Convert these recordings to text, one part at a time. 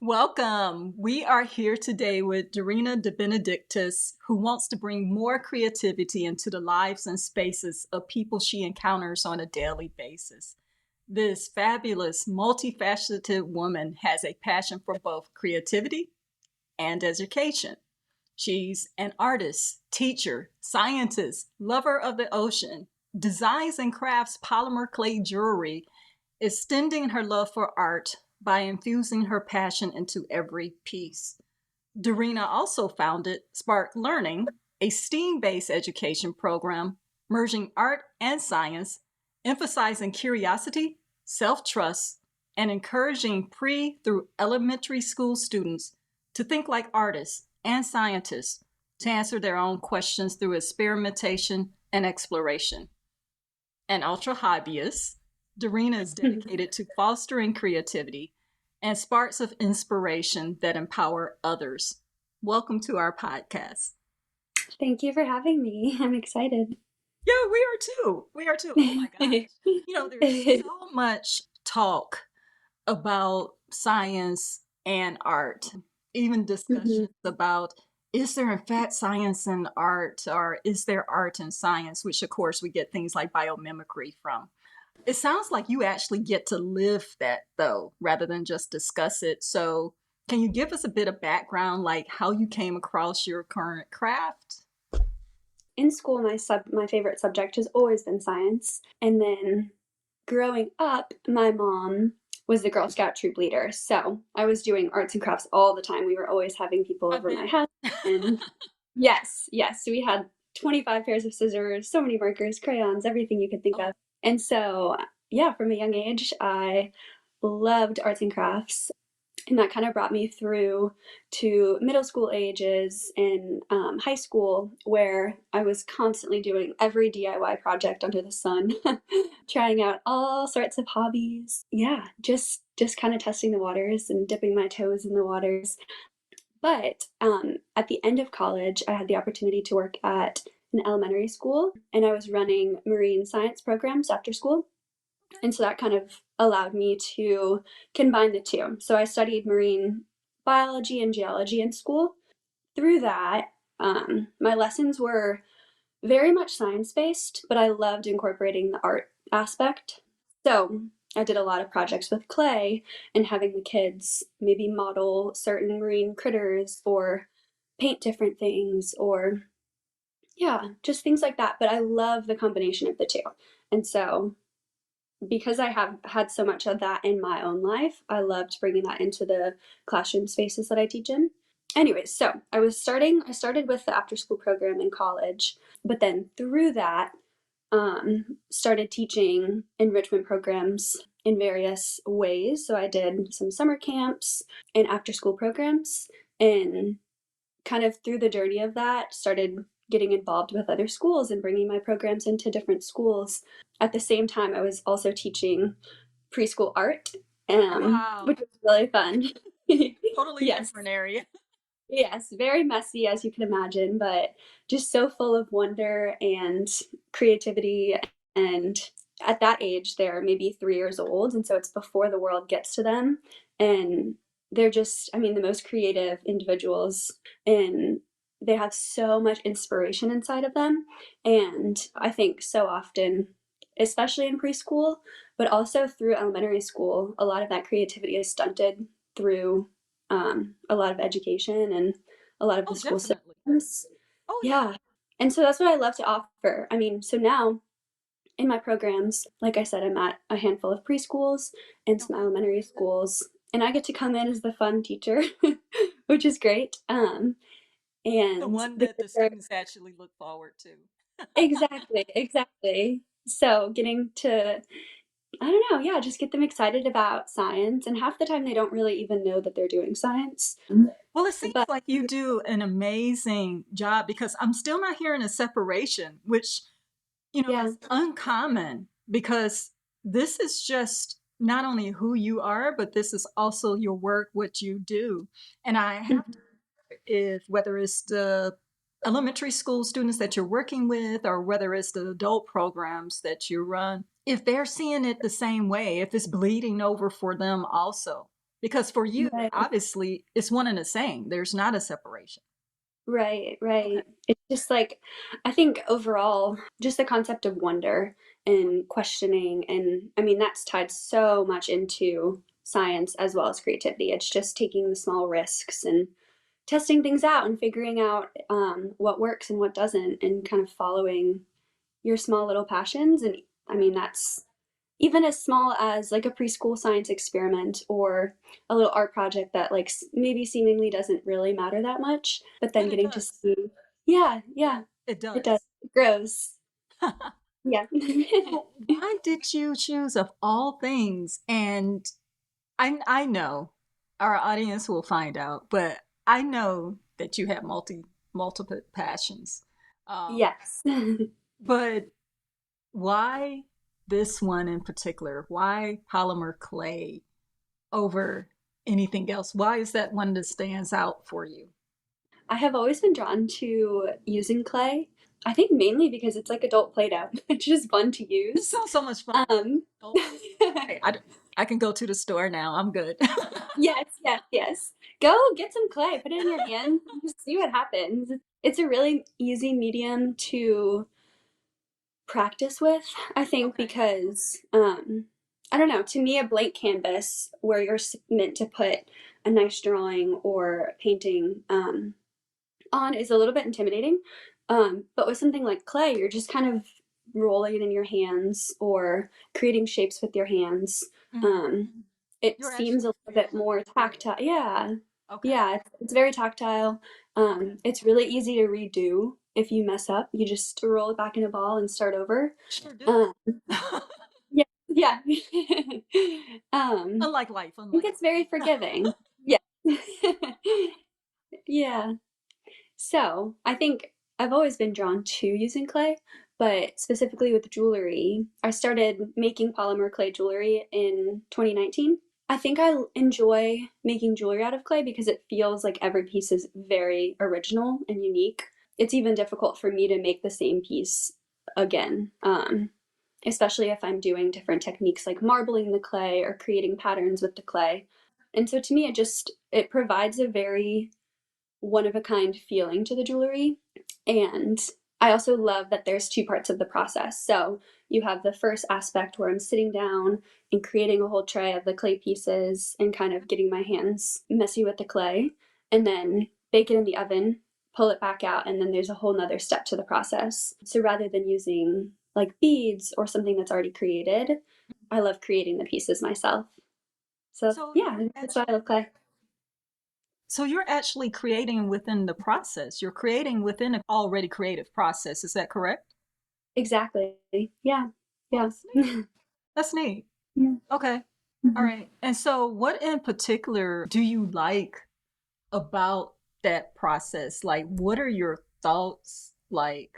Welcome. We are here today with Darina DeBenedictis, who wants to bring more creativity into the lives and spaces of people she encounters on a daily basis. This fabulous, multifaceted woman has a passion for both creativity and education. She's an artist, teacher, scientist, lover of the ocean, designs and crafts polymer clay jewelry, extending her love for art by infusing her passion into every piece. Darina also founded Spark Learning, a STEAM-based education program merging art and science, emphasizing curiosity, self-trust, and encouraging pre through elementary school students to think like artists and scientists, to answer their own questions through experimentation and exploration. An ultra hobbyist, Darina is dedicated to fostering creativity and sparks of inspiration that empower others. Welcome to our podcast. Thank you for having me. I'm excited. Yeah, we are too. We are too. Oh my gosh. There's so much talk about science and art, even discussions about, is there in fact science and art, or is there art and science, which of course we get things like biomimicry from. It sounds like you actually get to live that though, rather than just discuss it. So can you give us a bit of background, like how you came across your current craft? In school, my favorite subject has always been science. And then growing up, my mom was the Girl Scout troop leader. So I was doing arts and crafts all the time. We were always having people over my house. And yes. So we had 25 pairs of scissors, so many markers, crayons, everything you could think of. And so, yeah, from a young age, I loved arts and crafts. And that kind of brought me through to middle school ages and high school, where I was constantly doing every DIY project under the sun, trying out all sorts of hobbies. Yeah, just kind of testing the waters and dipping my toes in the waters. But at the end of college, I had the opportunity to work at an elementary school, and I was running marine science programs after school. And so that kind of allowed me to combine the two. So I studied marine biology and geology in school. Through that, my lessons were very much science-based, but I loved incorporating the art aspect. So I did a lot of projects with clay and having the kids maybe model certain marine critters or paint different things, or yeah, just things like that. But I love the combination of the two. And so because I have had so much of that in my own life, I loved bringing that into the classroom spaces that I teach in. Anyways, so I started with the after school program in college, but then through that, started teaching enrichment programs in various ways. So I did some summer camps and after school programs, and kind of through the journey of that, started getting involved with other schools and bringing my programs into different schools. At the same time, I was also teaching preschool art, which was really fun. Totally different area. Yes, very messy, as you can imagine, but just so full of wonder and creativity. And at that age, they're maybe 3 years old, and so it's before the world gets to them. And they're just, I mean, the most creative individuals, and they have so much inspiration inside of them. And I think so often, especially in preschool, but also through elementary school, a lot of that creativity is stunted through a lot of education and a lot of the school systems. Yeah. And so that's what I love to offer. I mean, so now in my programs, like I said, I'm at a handful of preschools and some elementary schools, and I get to come in as the fun teacher, which is great. And the one that the students actually look forward to. Exactly. So getting to, I don't know, yeah, just get them excited about science. And half the time they don't really even know that they're doing science. Well, it seems like you do an amazing job, because I'm still not hearing a separation, which, is uncommon, because this is just not only who you are, but this is also your work, what you do. And I have to, whether it's the elementary school students that you're working with, or whether it's the adult programs that you run, if they're seeing it the same way, if it's bleeding over for them also, Because for you, Right. obviously, it's one and the same. There's not a separation. Right, Okay. right. It's just like, I think overall, just the concept of wonder and questioning, and I mean, that's tied so much into science as well as creativity. It's just taking the small risks and testing things out and figuring out what works and what doesn't, and kind of following your small little passions. And I mean, that's even as small as like a preschool science experiment or a little art project that like maybe seemingly doesn't really matter that much, but then But it getting to does. see, yeah, yeah, It it does. does. It grows. Yeah. So why did you choose of all things? And I know our audience will find out, but I know that you have multiple passions. Um, Yes. but why this one in particular? Why polymer clay over anything else? Why is that one that stands out for you? I have always been drawn to using clay. I think mainly because it's like adult Play-Doh. It's just fun to It use. sounds so much fun. Um, Oh, okay, I can go to the store now. I'm good. yes, yes, yes. Go get some clay, put it in your hand, just see what happens. It's a really easy medium to practice with, I think, Okay. because I don't know, to me, a blank canvas where you're meant to put a nice drawing or painting on is a little bit intimidating. But with something like clay, you're just kind of rolling it in your hands or creating shapes with your hands. Mhm. Um, it You're seems a actually little bit creating more with your tactile. Yeah, okay. yeah, it's very tactile. Okay. It's really easy to redo if you mess up. You just roll it back in a ball and start over. Sure do. Um, yeah, yeah. I Unlike life, think unlike it's very life. forgiving. Yeah. Yeah. So I think I've always been drawn to using clay, but specifically with jewelry, I started making polymer clay jewelry in 2019. I think I enjoy making jewelry out of clay because it feels like every piece is very original and unique. It's even difficult for me to make the same piece again, especially if I'm doing different techniques like marbling the clay or creating patterns with the clay. And so to me, it provides a very one of a kind feeling to the jewelry. And I also love that there's two parts of the process. So you have the first aspect where I'm sitting down and creating a whole tray of the clay pieces and kind of getting my hands messy with the clay, and then bake it in the oven, pull it back out, and then there's a whole nother step to the process. So rather than using like beads or something that's already created, I love creating the pieces myself. So So yeah, you're that's why I love actually clay. so you're actually creating within the process. You're creating within an already creative process. Is that correct? Exactly. Yeah. Oh, Yeah. that's neat. That's neat. Yeah. Okay. All Mhm. right. And so what in particular do you like about that process? Like what are your thoughts like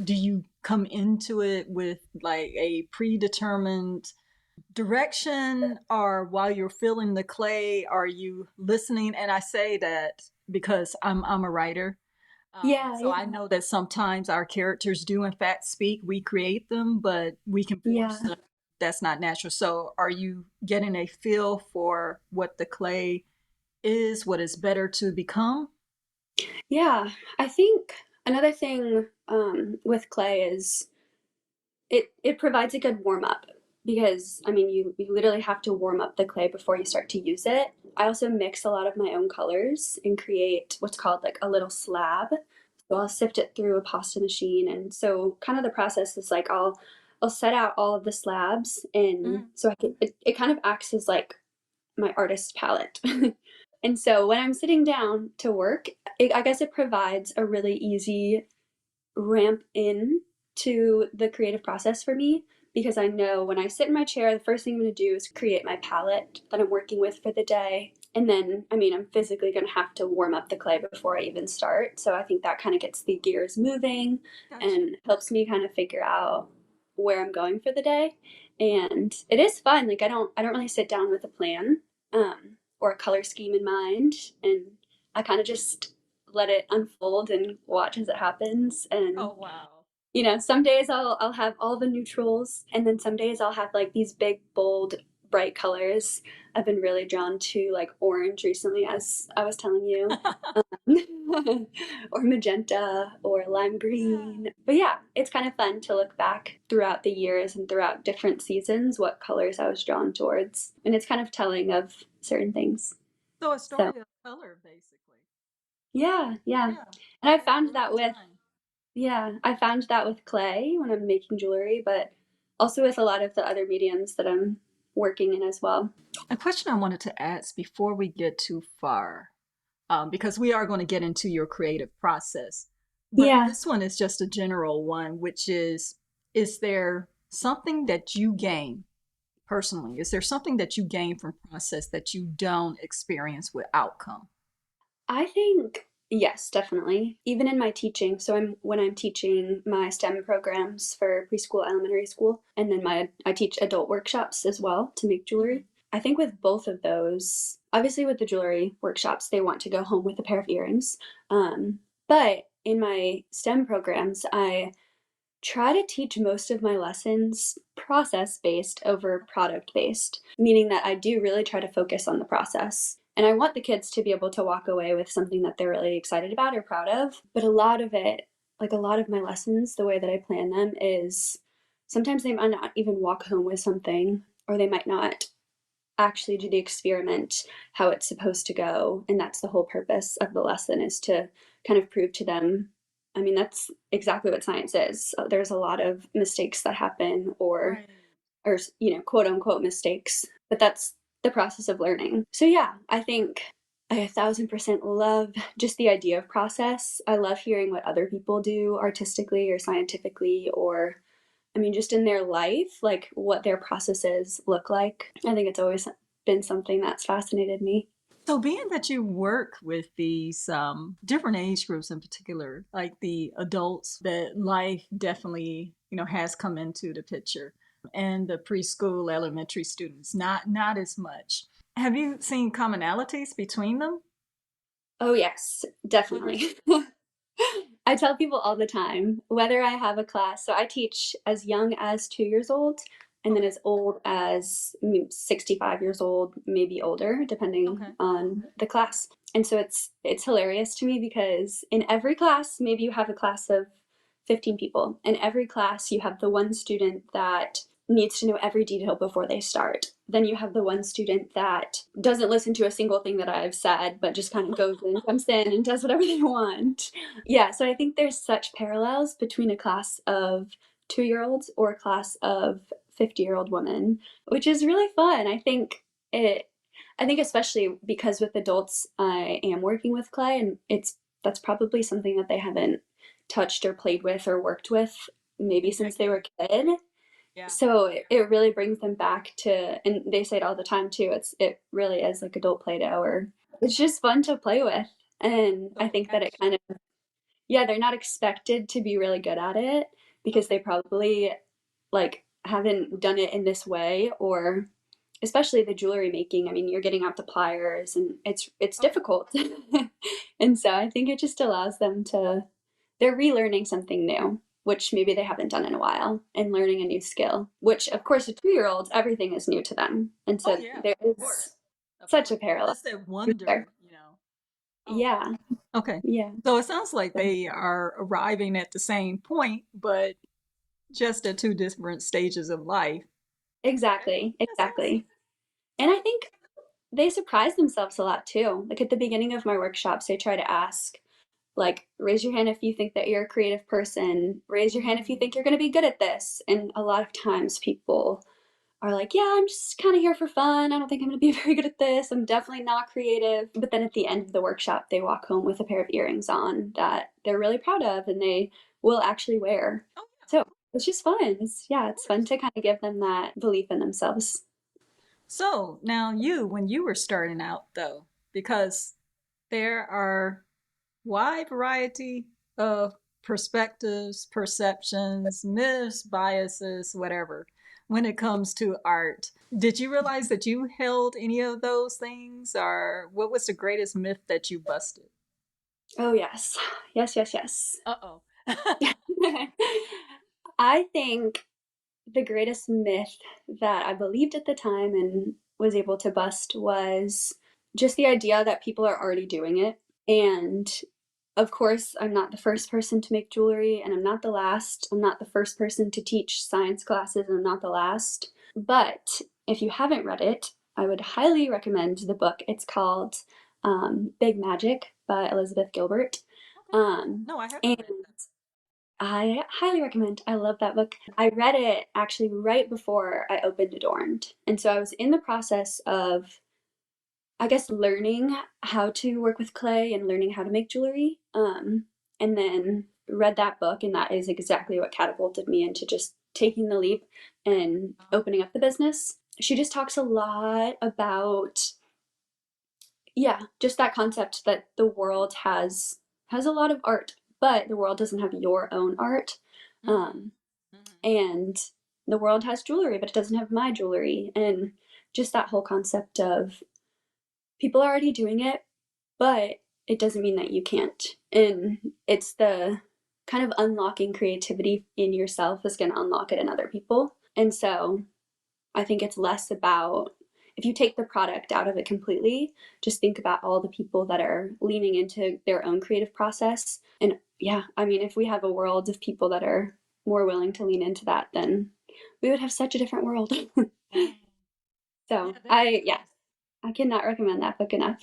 do you come into it with like a predetermined direction, or while you're filling the clay are you listening? And I say that because I'm a writer, Yeah, so yeah, I know that sometimes our characters do in fact speak, we create them, but we can yeah, force them. That's not natural. So are you getting a feel for what the clay is, what is better to become? yeah. I think another thing with clay is it provides a good warm up, because I mean you literally have to warm up the clay before you start to use it. I also mix a lot of my own colors and create what's called like a little slab. So I'll sift it through a pasta machine, and so kind of the process is like I'll set out all of the slabs, and Mm. so it kind of acts as like my artist palette. And so when I'm sitting down to work, I guess it provides a really easy ramp in to the creative process for me, because I know when I sit in my chair, the first thing I'm going to do is create my palette that I'm working with for the day. And then, I mean, I'm physically going to have to warm up the clay before I even start. So I think that kind of gets the gears moving Gotcha. and helps me kind of figure out where I'm going for the day. And it is fun. Like I don't really sit down with a plan or a color scheme in mind, and I kind of just let it unfold and watch as it happens. And Oh, wow. some days I'll have all the neutrals, and then some days I'll have like these big bold bright colors. I've been really drawn to like orange recently, as I was telling you, or magenta or lime green. But yeah, it's kind of fun to look back throughout the years and throughout different seasons what colors I was drawn towards. And it's kind of telling of certain things. So a So story of color, basically. yeah, yeah. Yeah. And I Over found that with time. yeah, I found that with clay when I'm making jewelry, but also with a lot of the other mediums that I'm working in as well. A question I wanted to ask before we get too far, because we are going to get into your creative process. But Yeah, this one is just a general one, which is there something that you gain personally? Is there something that you gain from process that you don't experience with outcome? I think yes, definitely. Even in my teaching, so I'm teaching my STEM programs for preschool, elementary school, and then my I teach adult workshops as well to make Mhm. jewelry. I think with both of those, obviously with the jewelry workshops, they want to go home with a pair of earrings. But in my STEM programs, I try to teach most of my lessons process based over product based, meaning that I do really try to focus on the process. And I want the kids to be able to walk away with something that they're really excited about or proud of. But a lot of it, like a lot of my lessons, the way that I plan them is sometimes they might not even walk home with something, or they might not actually do the experiment how it's supposed to go. And that's the whole purpose of the lesson, is to kind of prove to them. I mean, that's exactly what science is. There's a lot of mistakes that happen, Right. or quote unquote mistakes, but that's the process of learning. So yeah, I think I 1,000% love just the idea of process. I love hearing what other people do artistically or scientifically, or I mean, just in their life, like what their processes look like. I think it's always been something that's fascinated me. So, being that you work with these different age groups in particular, like the adults, that life definitely has come into the picture, and the preschool, elementary students, not as much. Have you seen commonalities between them? Oh, yes, What are definitely. I tell people all the time, whether I have a class, so I teach as young as 2 years old and then okay, as old as 65 years old, maybe older, depending okay, on the class. And so it's hilarious to me because in every class, maybe you have a class of 15 people. In every class, you have the one student that needs to know every detail before they start. Then you have the one student that doesn't listen to a single thing that I've said, but just kind of goes and jumps in and does whatever they want. Yeah, so I think there's such parallels between a class of 2 year olds or a class of 50-year-old women, which is really fun. I think especially because with adults I am working with clay, and that's probably something that they haven't touched or played with or worked with maybe in since they were decades. a kid. Yeah. So it really brings them back to, and they say it all the time too. It really is like adult Play-Doh, or it's just fun to play with. And I So think that it action. kind of, yeah, they're not expected to be really good at it because Okay. they probably like haven't done it in this way, or especially the jewelry making. I mean, you're getting out the pliers and it's Okay. difficult. And so I think it just allows them to, they're relearning something new, which maybe they haven't done in a while, and learning a new skill, which of course to 2 year olds, everything is new to them. And Oh so yeah, there of is course, of such course. a parallel That's that for wonder. sure. Oh, Yeah. okay. Yeah. So it sounds like they are arriving at the same point, but just at two different stages of life. Okay, Exactly. that's awesome. Exactly. And I So, think they surprise themselves a lot too. Like at the beginning of my workshops, I try to ask, like, raise your hand if you think that you're a creative person, raise your hand if you mm, think you're going to be good at this. And a lot of times people are like, yeah, I'm just kind of here for fun. I don't think I'm going to be very good at this. I'm definitely not creative. But then at the end of the workshop, they walk home with a pair of earrings on that they're really proud of and they will actually wear. oh yeah, So it's just fun. Yeah, of it's fun course. to kind of give them that belief in themselves. So now when you were starting out though, because there are wide variety of perspectives, perceptions, myths, biases, whatever, when it comes to art. Did you realize that you held any of those things, or what was the greatest myth that you busted? Oh, yes. Yes, yes, yes. Uh oh. I think the greatest myth that I believed at the time and was able to bust was just the idea that people are already doing it. And of course, I'm not the first person to make jewelry, and I'm not the last. I'm not the first person to teach science classes, and I'm not the last. But if you haven't read it, I would highly recommend the book. It's called Big Magic by Elizabeth Gilbert. Okay. Um, No, I haven't and read that. I highly recommend. I love that book. I read it actually right before I opened Adorned. And so I was in the process of, I guess, learning how to work with clay and learning how to make jewelry. And then read that book, and that is exactly what catapulted me into just taking the leap and opening up the business. She just talks a lot about, yeah, just that concept that the world has a lot of art, but the world doesn't have your own art. Mm-hmm. Um, Mm-hmm. and the world has jewelry, but it doesn't have my jewelry. And just that whole concept of people are already doing it, but it doesn't mean that you can't. And it's the kind of unlocking creativity in yourself is going to unlock it in other people. And so I think it's less about, if you take the product out of it completely, just think about all the people that are leaning into their own creative process. And yeah, I mean, if we have a world of people that are more willing to lean into that, then we would have such a different world. Wow. So Yeah, that's yeah, nice. I cannot recommend that book enough.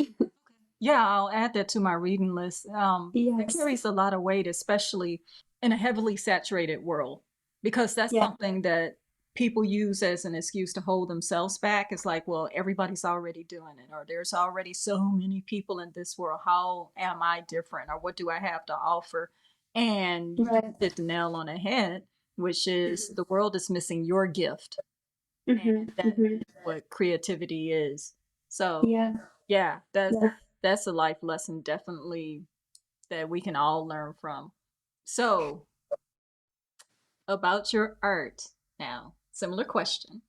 Yeah, I'll add that to my reading list. That Yes. carries a lot of weight, especially in a heavily saturated world, because that's Yeah. something that people use as an excuse to hold themselves back. It's like, well, everybody's already doing it, or there's already so many people in this world. How am I different, or what do I have to offer? And you Right. hit the nail on the head, which is the world is missing your gift, and Mm-hmm. that Mm-hmm. is what creativity is. So Yeah. yeah, Yeah. that's a life lesson definitely that we can all learn from. So, about your art now, similar question.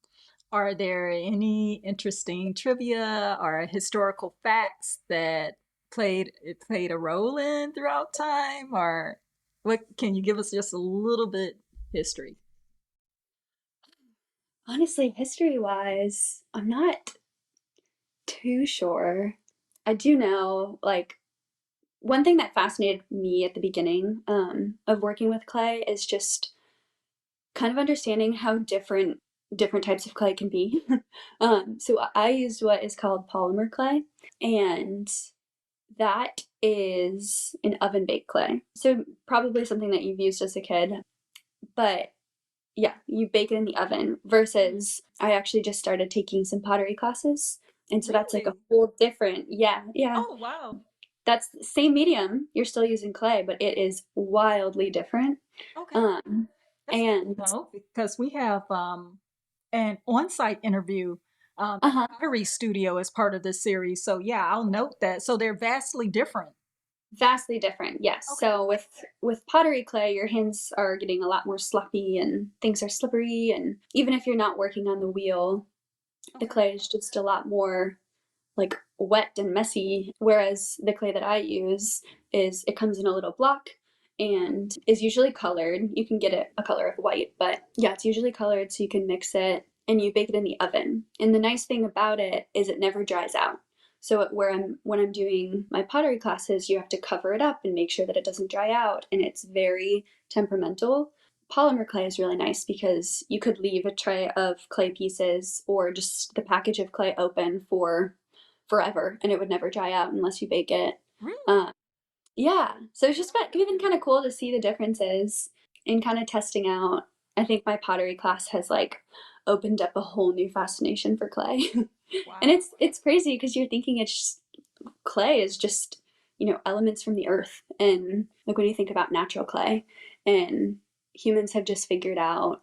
Are there any interesting trivia or historical facts that played a role in throughout time, or what can you give us just a little bit history? Honestly, history wise, I'm not too sure. I do know, like, one thing that fascinated me at the beginning of working with clay is just kind of understanding how different types of clay can be. So I used what is called polymer clay, and that is an oven baked clay. So probably something that you've used as a kid, but yeah, you bake it in the oven Mhm. versus I actually just started taking some pottery classes. And so that's like a Really? whole different, yeah, yeah. Oh, wow. That's the same medium. You're still using clay, but it is wildly different. Okay. Um, That's good and to know because we have an on-site interview at uh-huh, a pottery studio as part of this series. So yeah, I'll note that. So they're vastly different. vastly different. Yes. Okay. So with pottery clay, your hands are getting a lot more sloppy and things are slippery. And even if you're not working on the wheel, the Okay. clay is just a lot more like wet and messy. Whereas the clay that I use is it comes in a little block and is usually colored. You can get it a color of white, but yeah, it's usually colored so you can mix it and you bake it in the oven. And the nice thing about it is it never dries out. So where I'm when I'm doing my pottery classes, you have to cover it up and make sure that it doesn't dry out, and it's very temperamental. Polymer clay is really nice because you could leave a tray of clay pieces or just the package of clay open for forever and it would never dry out unless you bake it. Really? Um, yeah, so it's just been kind of cool to see the differences in kind of testing out. I think my pottery class has like opened up a whole new fascination for clay. And Wow. it's crazy because you're thinking it's just, clay is just, elements from the earth. And like when you think about natural clay, and humans have just figured out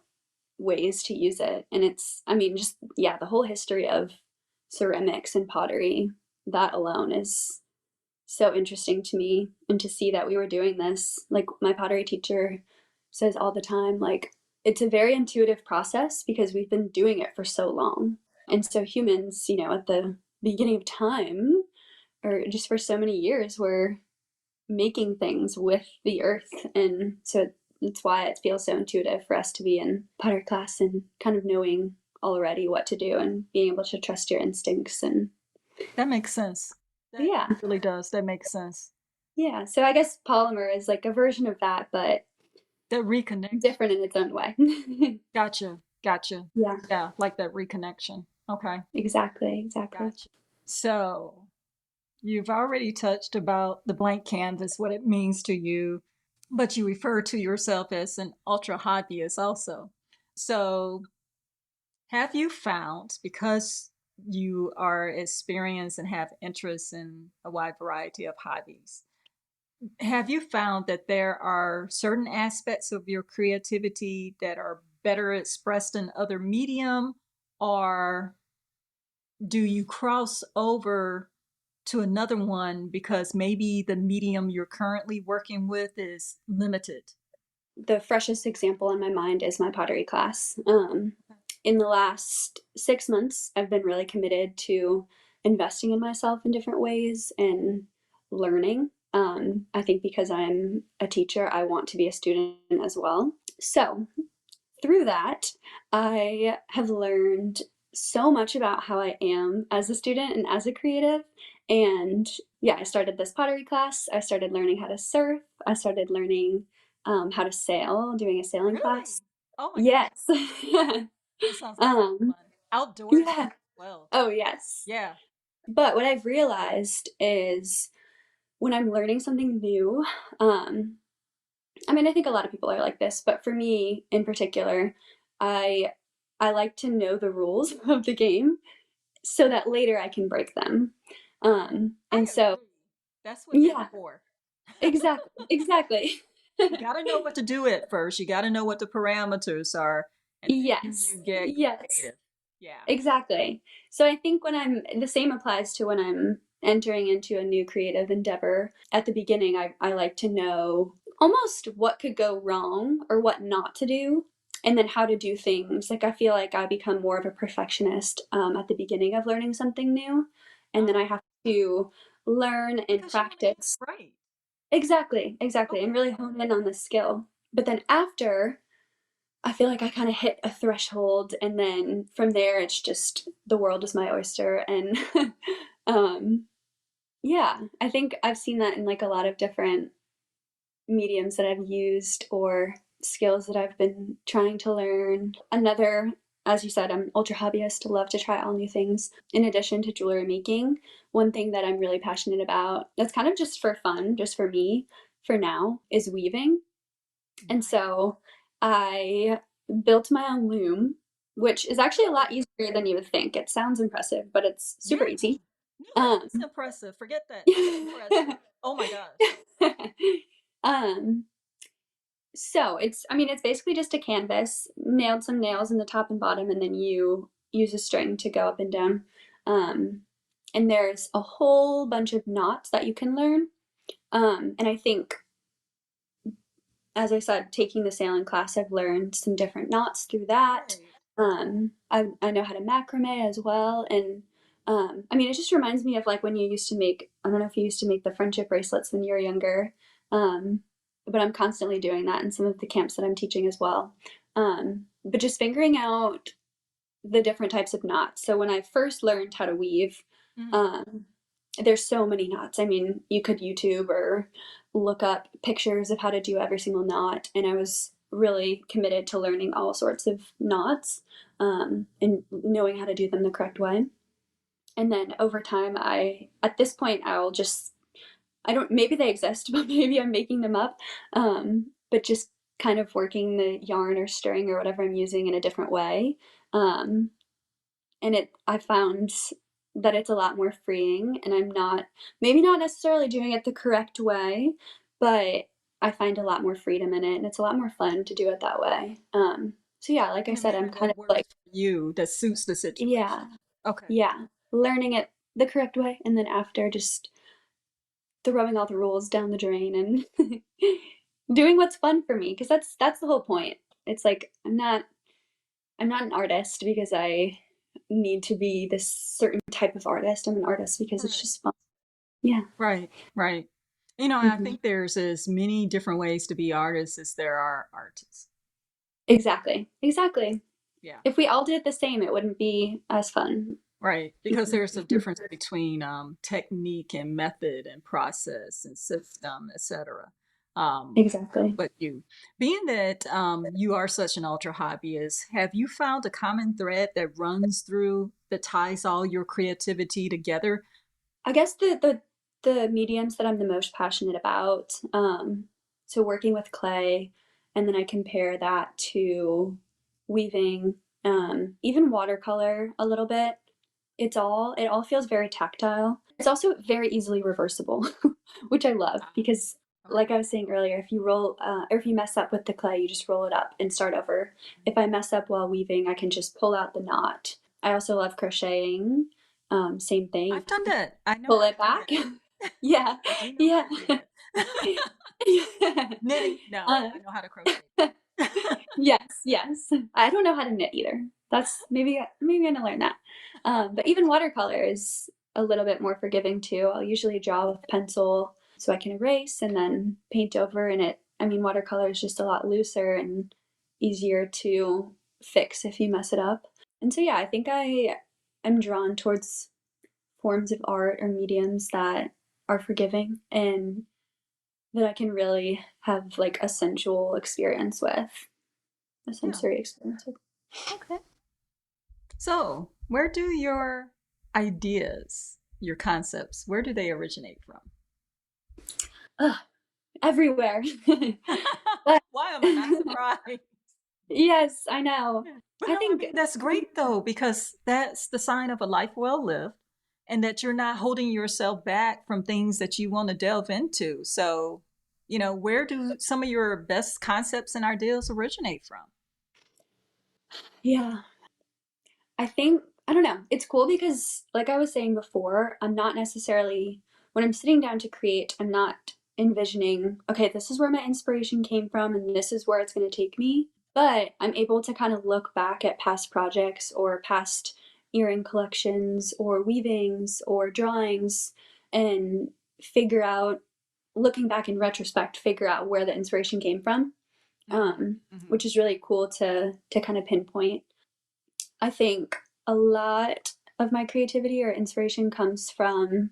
ways to use it. And it's, I mean, just, yeah, the whole history of ceramics and pottery, that alone is so interesting to me. And to see that we were doing this, like my pottery teacher says all the time, like, it's a very intuitive process because we've been doing it for so long. And Okay. so humans, at the beginning of time, or just for so many years, were making things with the earth. And so it's why it feels so intuitive for us to be in pottery class and kind of knowing already what to do and being able to trust your instincts. And That makes sense. That yeah, really does. That makes sense. yeah. So I guess Polymer is like a version of that, but That reconnection. different in its own way. Gotcha. Gotcha. Yeah, Yeah, like that reconnection. Okay. exactly, exactly. Gotcha. So you've already touched about the blank canvas, what it means to you, but you refer to yourself as an ultra hobbyist also. So have you found, because you are experienced and have interests in a wide variety of hobbies, have you found that there are certain aspects of your creativity that are better expressed in other medium, or do you cross over to another one because maybe the medium you're currently working with is limited? The freshest example in my mind is my pottery class. In the last 6 months, I've been really committed to investing in myself in different ways and learning. I think because I'm a teacher, I want to be a student as well. So, through that, I have learned so much about how I am as a student and as a creative. And yeah, I started this pottery class. I started learning how to surf. I started learning how to sail, doing a sailing Really? class. Oh my gosh, Yes. that sounds like um, fun. Outdoors yeah. as well. Oh, yes. Yeah. But what I've realized is when I'm learning something new, um, I mean, I think a lot of people are like this, but for me in particular, I I like to know the rules of the game so that later I can break them. I And so, agree. That's what they're yeah, for. exactly, exactly. You got to know what to do at first. You got to know what the parameters are, and then you Yes, get yes, creative. Yeah. exactly. So I think when the same applies to when I'm entering into a new creative endeavor. At the beginning, I like to know almost what could go wrong or what not to do, and then how to do things. Like I feel like I become more of a perfectionist at the beginning of learning something new, and then Oh, I have to learn and because you want to get practice. it right. Exactly, exactly, and Okay. really hone in on the skill. But then after, I feel like I kind of hit a threshold, and then from there, it's just the world is my oyster. And um, yeah, I think I've seen that in like a lot of different mediums that I've used or skills that I've been trying to learn. Another, as you said, I'm ultra hobbyist, love to try all new things. In addition to jewelry making, one thing that I'm really passionate about, that's kind of just for fun, just for me for now, is weaving. And Nice. so I built my own loom, which is actually a lot easier than you would think. It sounds impressive, but it's Yeah. super easy. No, it Um, is impressive. Forget that. That's impressive. Oh my gosh. um, so I mean, it's basically just a canvas, nailed some nails in the top and bottom, and then you use a string to go up and down. Um, and there's a whole bunch of knots that you can learn. And I think, as I said, taking the sailing class, I've learned some different knots through that. Right. I know how to macrame as well. And I mean, it just reminds me of like when you used to make, I don't know if you used to make the friendship bracelets when you were younger, um, but I'm constantly doing that in some of the camps that I'm teaching as well. But just figuring out the different types of knots. So when I first learned how to weave, Mhm. um, there's so many knots. I mean, you could YouTube or look up pictures of how to do every single knot, and I was really committed to learning all sorts of knots and knowing how to do them the correct way. And then over time, at this point, I don't, maybe they exist, but maybe I'm making them up. But just kind of working the yarn or string or whatever I'm using in a different way. Um, and I found that it's a lot more freeing, and I'm not, maybe not necessarily doing it the correct way, but I find a lot more freedom in it, and it's a lot more fun to do it that way. So yeah, like I In a said, I'm manner kind that of works like, for you, that suits the situation. yeah, Okay. yeah, learning it the correct way, and then after just throwing all the rules down the drain and doing what's fun for me, because that's the whole point. It's like I'm not an artist because I need to be this certain type of artist. I'm an artist because it's Correct. just fun. Yeah. Right. Right. I Hmm. think there's as many different ways to be artists as there are artists. Exactly. Exactly. Yeah. If we all did the same, it wouldn't be as fun. Right, because there's a difference between technique and method and process and system, etc. Um, Exactly. but being that you are such an ultra hobbyist, have you found a common thread that runs through that ties all your creativity together? I guess the mediums that I'm the most passionate about, so working with clay, and then I compare that to weaving, even watercolor a little bit. It all feels very tactile. It's also very easily reversible, which I love Ah, because, like okay. I was saying earlier, if you roll or if you mess up with the clay, you just roll it up and start over. If I mess up while weaving, I can just pull out the knot. I also love crocheting. Same thing. I've done that. I know Pull how to it do back. that. Yeah, I do know how yeah. to do that. Knitting? No, Uh, I know how to crochet. yes, yes. I don't know how to knit either. That's maybe I'm gonna learn that. But even watercolor is a little bit more forgiving too. I'll usually draw with pencil so I can erase and then paint over, and I mean, watercolor is just a lot looser and easier to fix if you mess it up. And so yeah, I think I am drawn towards forms of art or mediums that are forgiving and that I can really have like a sensual experience with, a Yeah. sensory experience with. Okay. So, where do your ideas, your concepts, where do they originate from? Ugh, everywhere. But Why am I not surprised? yes, I know. But I no, I think mean, that's great though, because that's the sign of a life well lived and that you're not holding yourself back from things that you want to delve into. So, where do some of your best concepts and ideas originate from? yeah, I don't know. It's cool because like I was saying before, I'm not necessarily when I'm sitting down to create, I'm not envisioning, okay, this is where my inspiration came from and this is where it's going to take me. But I'm able to kind of look back at past projects or past earring collections or weavings or drawings and figure out, looking back in retrospect, figure out where the inspiration came from, Mm-hmm. which is really cool to kind of pinpoint. I think a lot of my creativity or inspiration comes from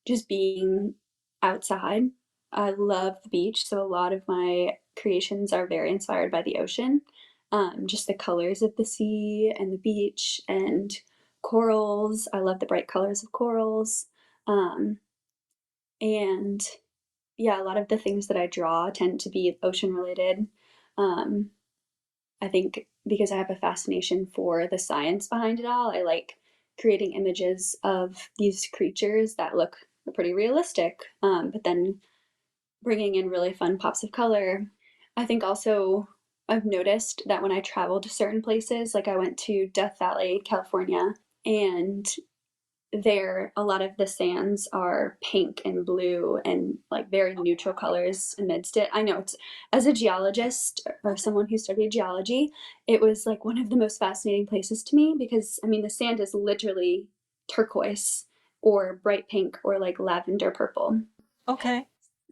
just being outside. I love the beach, so a lot of my creations are very inspired by the ocean. Just the colors of the sea and the beach and corals. I love the bright colors of corals. Um, and yeah, a lot of the things that I draw tend to be ocean related. Um, I think because I have a fascination for the science behind it all, I like creating images of these creatures that look pretty realistic, but then bringing in really fun pops of color. I think also I've noticed that when I travel to certain places, like I went to Death Valley, California, and there a lot of the sands are pink and blue and like very Oh, neutral wow. colors amidst it. I know it's, as a geologist or Okay. someone who studied geology, it was like one of the most fascinating places to me because I mean the sand is literally turquoise or bright pink or like lavender purple. Okay.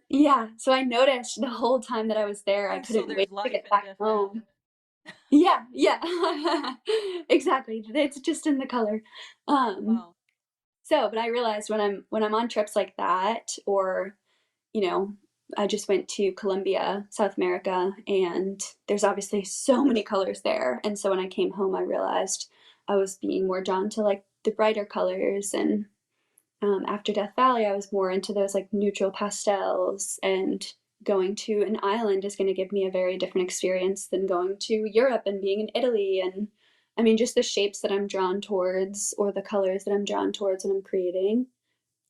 Yeah, so I noticed the whole time that I was there I Oh, so couldn't wait there's to life get in back Death home. Valley. Yeah, yeah. Exactly, it's just in the color. um Wow. So, but I realized when I'm on trips like that, or you know, I just went to Colombia, South America, and there's obviously so many colors there. And so when I came home, I realized I was being more drawn to like the brighter colors. And after Death Valley, I was more into those like neutral pastels. And going to an island is going to give me a very different experience than going to Europe and being in Italy. And I mean, just the shapes that I'm drawn towards or the colors that I'm drawn towards when I'm creating,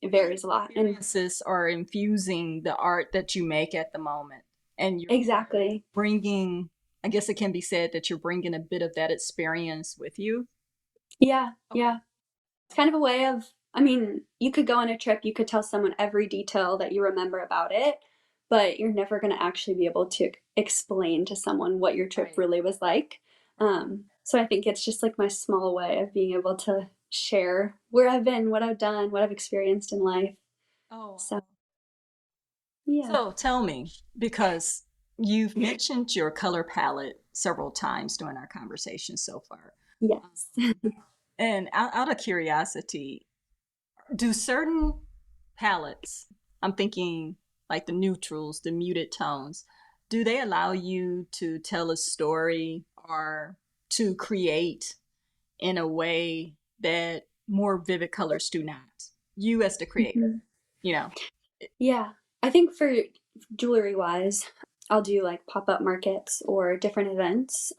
it So your varies a lot. And experiences are infusing the art that you make at the moment. And you're exactly. bringing, I guess it can be said that you're bringing a bit of that experience with you. Yeah, Okay. yeah. It's kind of a way of, I mean, you could go on a trip, you could tell someone every detail that you remember about it, but you're never going to actually be able to explain to someone what your trip Right. really was like. Right. So I think it's just like my small way of being able to share where I've been, what I've done, what I've experienced in life. Oh, So, wow. Yeah. So tell me, because you've mentioned your color palette several times during our conversation so far. Yes. Um, and out of curiosity, do certain palettes, I'm thinking like the neutrals, the muted tones, do they allow you to tell a story or to create in a way that more vivid colors do not? You as the creator, Mhm. you know. Yeah. I think for jewelry wise, I'll do like pop up markets or different events.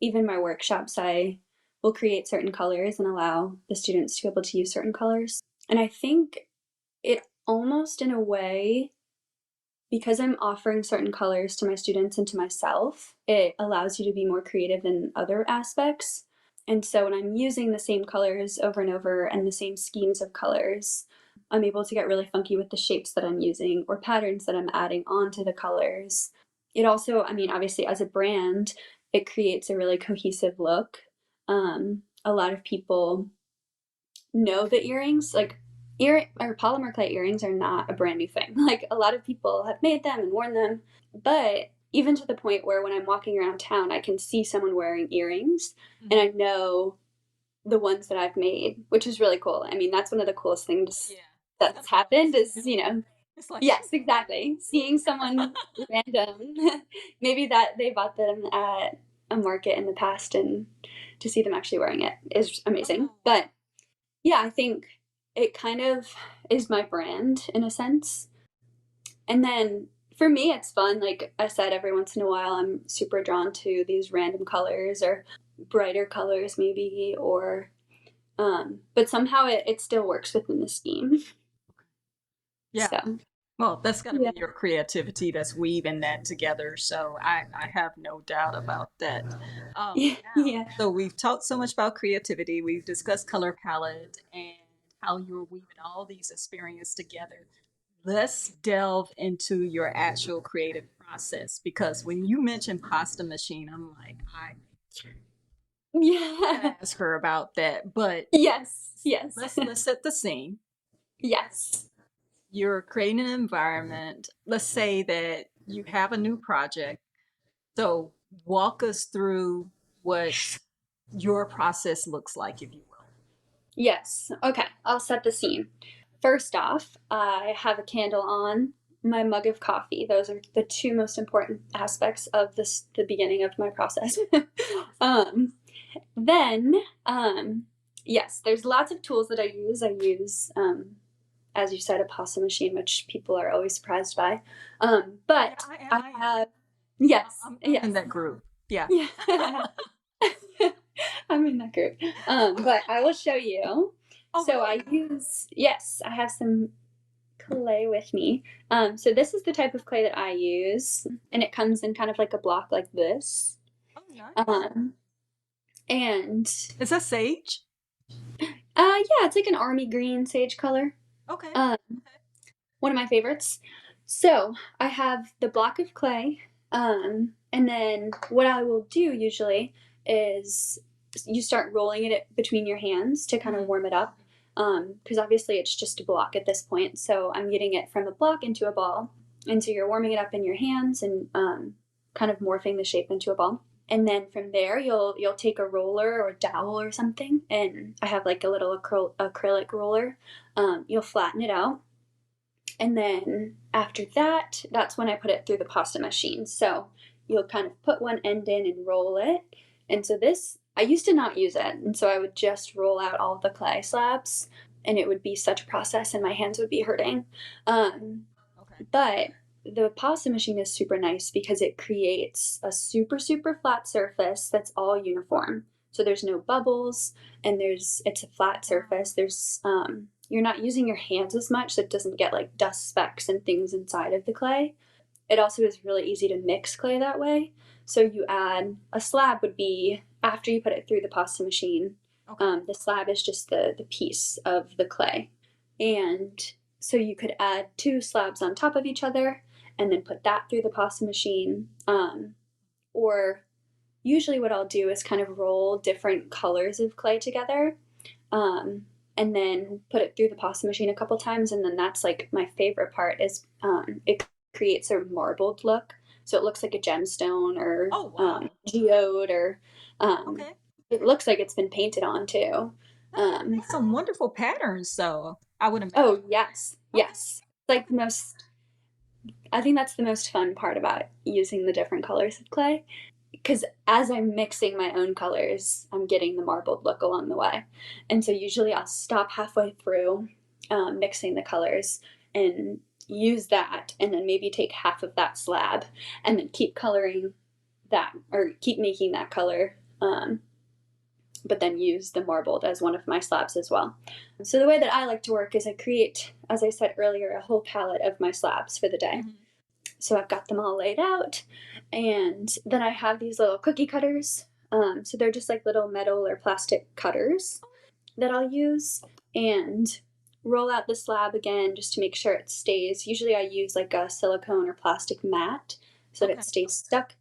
Even my workshops, I will create certain colors and allow the students to be able to use certain colors. And I think it almost in a way, because I'm offering certain colors to my students and to myself, it allows you to be more creative in other aspects. And so when I'm using the same colors over and over and the same schemes of colors, I'm able to get really funky with the shapes that I'm using or patterns that I'm adding onto the colors. It also, I mean, obviously, as a brand, it creates a really cohesive look. A lot of people know the earrings, like ear or polymer clay earrings are not a brand new thing. Like a lot of people have made them and worn them, but even to the point where when I'm walking around town, I can see someone wearing earrings and I know the ones that I've made, which is really cool. I mean, that's one of the coolest things Yeah. It's kind that's of like happened is, seeing new. It's like, yes, exactly. Seeing someone random, maybe that they bought them at a market in the past and to see them actually wearing it is amazing. oh, But yeah, I think it kind of is my brand in a sense. And then for me, it's fun. Like I said, every once in a while, I'm super drawn to these random colors or brighter colors, maybe, or, but somehow it still works within the scheme. yeah. So, Well, that's got to yeah. be your creativity that's weaving that together. So I have no doubt about that. Now, Yeah. so we've talked so much about creativity. We've discussed color palette and how you're weaving all these experiences together. Let's delve into your actual creative process because when you mention pasta machine, I'm like, I Yeah. gotta ask her about that. But Yes. Yes. let's set the scene. Yes. You're creating an environment. Let's say that you have a new project. So walk us through what your process looks like, if you will. Yes. Okay. I'll set the scene. First off, I have a candle on, my mug of coffee. Those are the two most important aspects of the beginning of my process. um, then, yes, there's lots of tools that I use. I use, as you said, a pasta machine, which people are always surprised by. Yeah, But I I am. have, yes, I'm in yes, that group. Yeah. yeah. I'm in that group. But I will show you. Oh, So I really? use, yes, I have some clay with me. So this is the type of clay that I use, and it comes in kind of like a block like this. Oh, nice. Um, and Is that sage? yeah, it's like an army green sage color. Okay. Um, one of my favorites. So I have the block of clay, and then what I will do usually is you start rolling it between your hands to kind of Mhm. warm it up. Because obviously it's just a block at this point. So I'm getting it from a block into a ball. And so you're warming it up in your hands and kind of morphing the shape into a ball. And then from there, you'll take a roller or a dowel or something, and I have like a little acrylic roller. You'll flatten it out, and then after that, that's when I put it through the pasta machine. So you'll kind of put one end in and roll it. And so this, I used to not use it. And so I would just roll out all of the clay slabs, and it would be such a process and my hands would be hurting. Um, Okay. but the pasta machine is super nice because it creates a super, super flat surface that's all uniform. So there's no bubbles and it's a flat surface. You're not using your hands as much, so it doesn't get like dust specks and things inside of the clay. It also is really easy to mix clay that way. So you add a slab would be after you put it through the pasta machine. Okay. The slab is just the piece of the clay. And so you could add two slabs on top of each other and then put that through the pasta machine. Or usually what I'll do is kind of roll different colors of clay together. And then put it through the pasta machine a couple times, and then that's like my favorite part is it creates a marbled look. So it looks like a gemstone or Oh, wow. geode, or um, Okay. it looks like it's been painted on too. That Um, makes some wonderful patterns, so I would imagine. oh, yes, Okay. yes. Like Okay. the most, I think that's the most fun part about using the different colors of clay. Because as I'm mixing my own colors, I'm getting the marbled look along the way. And so usually I'll stop halfway through mixing the colors and use that, and then maybe take half of that slab and then keep coloring that, or keep making that color, but then use the marbled as one of my slabs as well. So the way that I like to work is I create, as I said earlier, a whole palette of my slabs for the day. Mhm. So I've got them all laid out, and then I have these little cookie cutters. So they're just like little metal or plastic cutters that I'll use, and roll out the slab again just to make sure it stays. Usually I use like a silicone or plastic mat so that Okay. it stays stuck.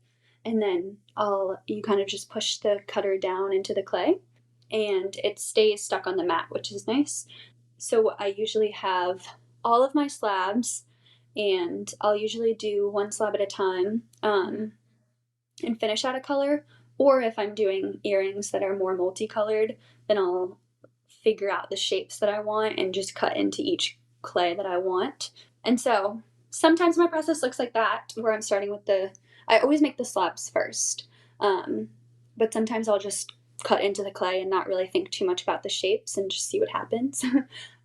And then you kind of just push the cutter down into the clay and it stays stuck on the mat, which is nice. So I usually have all of my slabs, and I'll usually do one slab at a time, and finish out a color. Or if I'm doing earrings that are more multicolored, then I'll figure out the shapes that I want and just cut into each clay that I want. And so sometimes my process looks like that, where I'm starting with I always make the slabs first. Um, but sometimes I'll just cut into the clay and not really think too much about the shapes and just see what happens.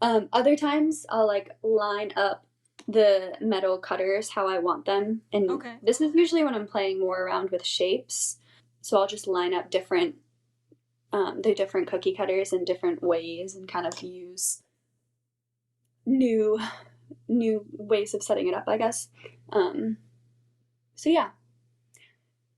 Other times I'll like line up the metal cutters how I want them. And Okay. this is usually when I'm playing more around with shapes. So I'll just line up the different cookie cutters in different ways and kind of use new new ways of setting it up, I guess. So yeah.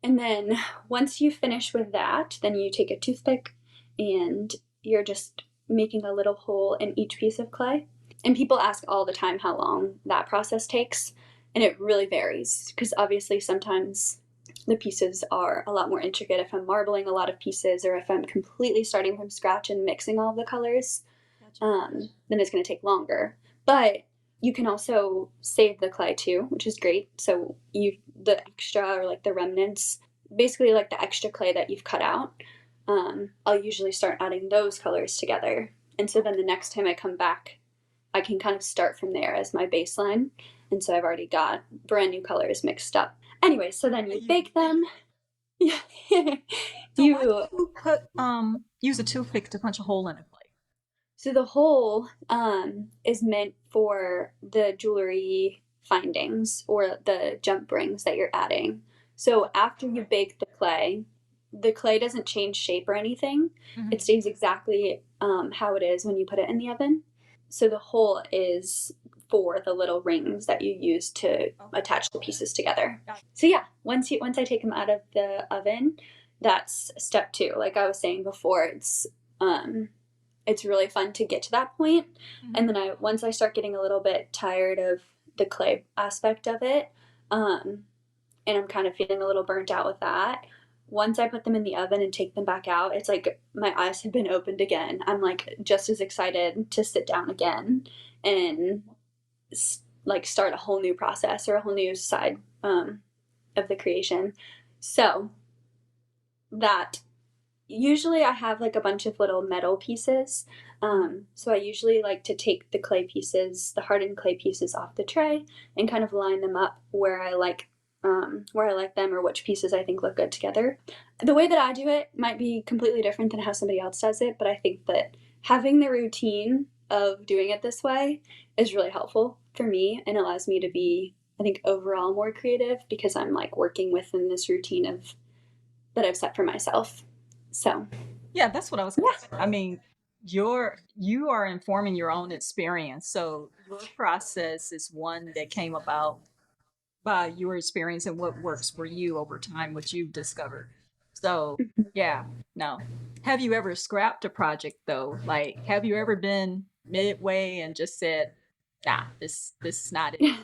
And then once you finish with that, then you take a toothpick and you're just making a little hole in each piece of clay. And people ask all the time how long that process takes, and it really varies because obviously sometimes the pieces are a lot more intricate if I'm marbling a lot of pieces, or if I'm completely starting from scratch and mixing all the colors, Gotcha. then it's going to take longer. But you can also save the clay too, which is great. So the extra, or like the remnants, basically like the extra clay that you've cut out, I'll usually start adding those colors together. And so then the next time I come back, I can kind of start from there as my baseline. And so I've already got brand new colors mixed up. Anyway, so then you bake them. So why do you you use a toothpick to punch a hole in a plate? So the hole is meant for the jewelry findings or the jump rings that you're adding. So after you bake the clay doesn't change shape or anything. It Mm-hmm. stays exactly how it is when you put it in the oven. So the hole is for the little rings that you use to Okay. attach the pieces together. Got So yeah, once I take them out of the oven, that's step two. Like I was saying before, it's really fun to get to that point. it. Mm-hmm. And then once I start getting a little bit tired of the clay aspect of it, and I'm kind of feeling a little burnt out with that, once I put them in the oven and take them back out, it's like my eyes have been opened again. I'm like just as excited to sit down again and like start a whole new process or a whole new side of the creation. So that usually I have like a bunch of little metal pieces. So I usually like to take the clay pieces, the hardened clay pieces off the tray and kind of line them up where I like them, or which pieces I think look good together. The way that I do it might be completely different than how somebody else does it, but I think that having the routine of doing it this way is really helpful for me and allows me to be, I think, overall more creative because I'm like working within this routine of that I've set for myself. So Yeah, that's what I was gonna say. yeah. I mean, you are informing your own experience. So your process is one that came about by your experience and what works for you over time, what you've discovered. So yeah, no. Have you ever scrapped a project though? Like, have you ever been midway and just said, "Nah, this is not it."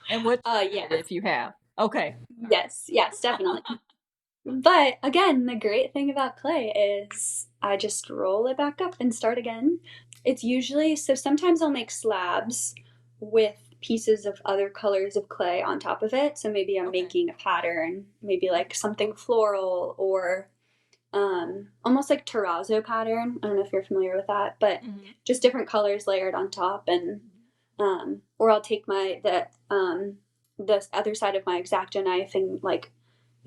And what Yeah. if you have? Okay. Yes, definitely. But again, the great thing about clay is I just roll it back up and start again. It's usually, so sometimes I'll make slabs with pieces of other colors of clay on top of it. So maybe I'm Okay. making a pattern, maybe like something floral or almost like terrazzo pattern. I don't know if you're familiar with that, but Hmm. just different colors layered on top. And or I'll take the other side of my X-Acto knife and like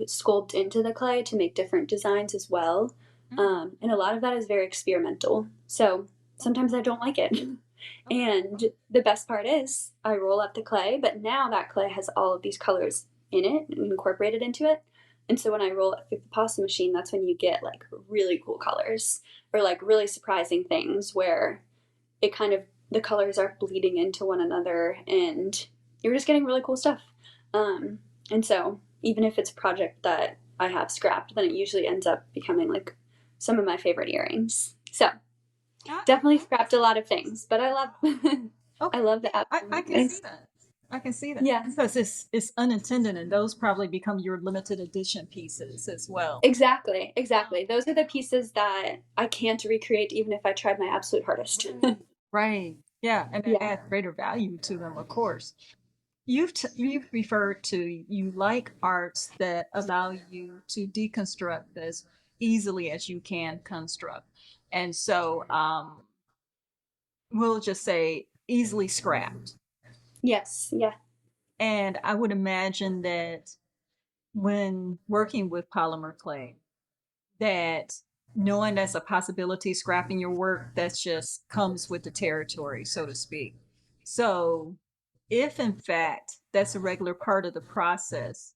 sculpt into the clay to make different designs as well. Mm. And a lot of that is very experimental. So sometimes I don't like it. Okay. And the best part is I roll up the clay, but now that clay has all of these colors in it and incorporated into it. And so when I roll it through the pasta machine, that's when you get like really cool colors or like really surprising things where it kind of the colors are bleeding into one another and you're just getting really cool stuff. And so even if it's a project that I have scrapped, then it usually ends up becoming like some of my favorite earrings. So definitely I can scrapped a lot of things, but I love I Okay. love Yeah, the I absolute can see earrings. that. I can see that Yeah, because it's unintended, and those probably become your limited edition pieces as well. exactly, Um, exactly. Those are the pieces that I can't recreate even if I tried my absolute hardest. right. Right. Yeah, and that Yeah. adds greater value to them, of course. You've referred to you like arts that allow you to deconstruct as easily as you can construct, and so we'll just say easily scrapped. Yes. Yeah. And I would imagine that when working with polymer clay, that knowing that's a possibility, scrapping your work, that's just comes with the territory, so to speak. So, if in fact that's a regular part of the process,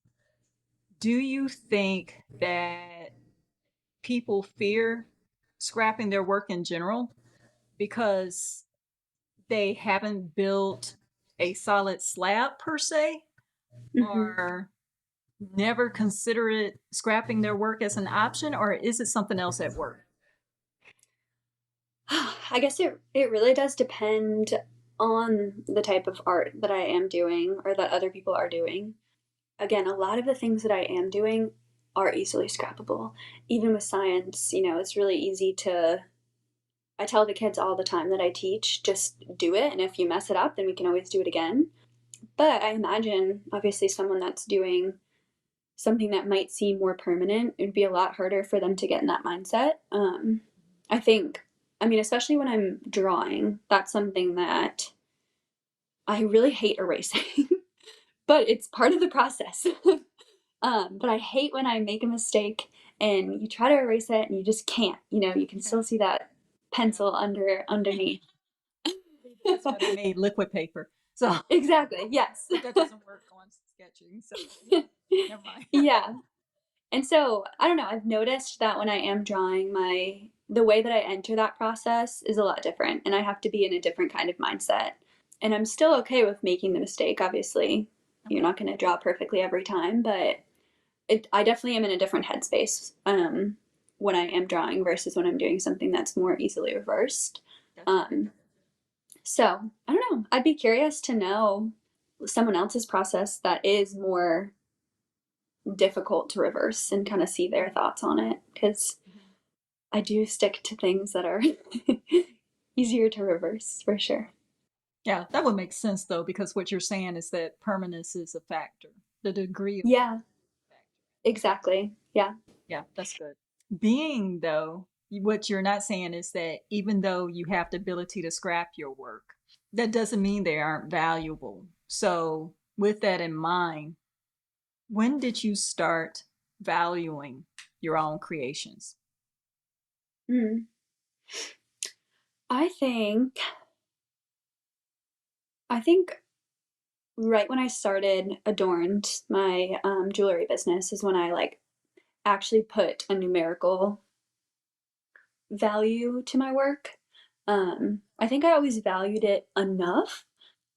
do you think that people fear scrapping their work in general because they haven't built a solid slab per se, Hmm. or never consider it scrapping their work as an option, or is it something else at work? I guess it really does depend on the type of art that I am doing or that other people are doing. Again, a lot of the things that I am doing are easily scrappable. Even with science, it's really easy to I tell the kids all the time that I teach, just do it and if you mess it up, then we can always do it again. But I imagine obviously someone that's doing something that might seem more permanent, it'd be a lot harder for them to get in that mindset. I think, I mean, especially when I'm drawing, that's something that I really hate erasing, but it's part of the process. But I hate when I make a mistake and you try to erase it and you just can't. You can Okay. still see that pencil underneath. That's why they made liquid paper. So, Exactly. Yes. but that doesn't work on sketching. So, yeah, never mind. Yeah. And so, I don't know, I've noticed that when I am drawing, the way that I enter that process is a lot different and I have to be in a different kind of mindset. And I'm still okay with making the mistake, obviously. You're Okay. not going to draw perfectly every time, but I definitely am in a different headspace when I am drawing versus when I'm doing something that's more easily reversed. Gotcha. Um, so, I don't know. I'd be curious to know someone else's process that is more difficult to reverse and kind of see their thoughts on it because Mhm. I do stick to things that are easier to reverse for sure. Yeah, that would make sense though, because what you're saying is that permanence is a factor, the degree of Yeah, factor. exactly. Yeah. Yeah, that's good. Being though, what you're not saying is that even though you have the ability to scrap your work, that doesn't mean they aren't valuable. So, with that in mind, when did you start valuing your own creations? Mm. I think I think right when I started Adorned, my jewelry business is when I like actually put a numerical value to my work. I think I always valued it enough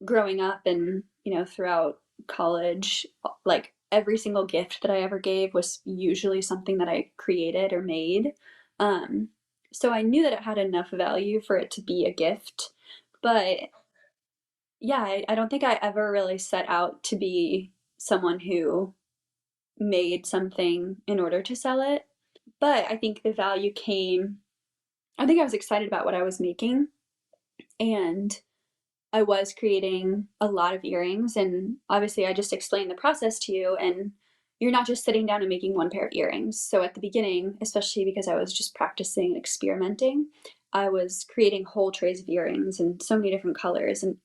growing up and, throughout college, like every single gift that I ever gave was usually something that I created or made. Um, so I knew that it had enough value for it to be a gift. But yeah, I don't think I ever really set out to be someone who made something in order to sell it. But I think the value came, I think I was excited about what I was making. And I was creating a lot of earrings, and obviously I just explained the process to you, and you're not just sitting down and making one pair of earrings. So at the beginning, especially because I was just practicing and experimenting, I was creating whole trays of earrings in so many different colors. And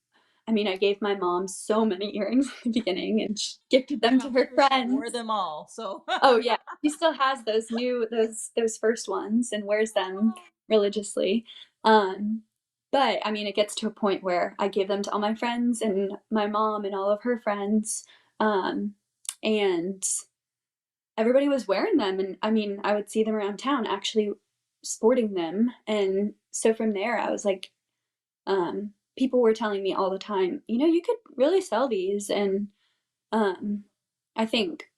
I mean, I gave my mom so many earrings at the beginning and gifted them And to I'm her sure she wore friends. them all. So Oh yeah, she still has those first ones and wears them religiously. Um, but I mean, it gets to a point where I give them to all my friends and my mom and all of her friends, and everybody was wearing them. And I mean, I would see them around town actually sporting them. And so from there, I was like, people were telling me all the time, you know, you could really sell these. And um, I think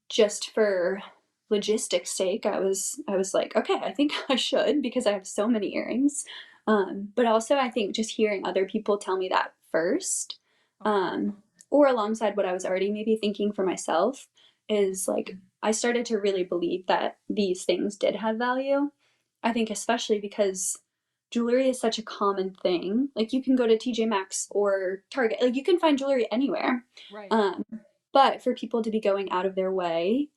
just for logistics sake, I was like, okay, I think I should because I have so many earrings. But also I think just hearing other people tell me that first, okay. um, or alongside what I was already maybe thinking for myself, is like I started to really believe that these things did have value. I think especially because jewelry is such a common thing. Like you can go to TJ Maxx or Target, like you can find jewelry anywhere. Right. Um, but for people to be going out of their way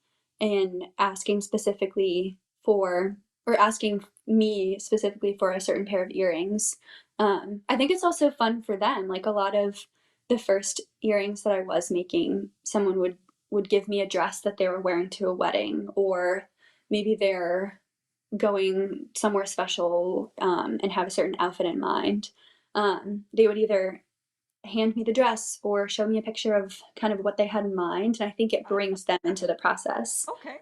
and asking specifically for, or asking me specifically for a certain pair of earrings, I think it's also fun for them. Like a lot of the first earrings that I was making, someone would give me a dress that they were wearing to a wedding, or maybe they're going somewhere special, and have a certain outfit in mind. They would either hand me the dress or show me a picture of kind of what they had in mind. And I think it Uh, brings them into the process. okay.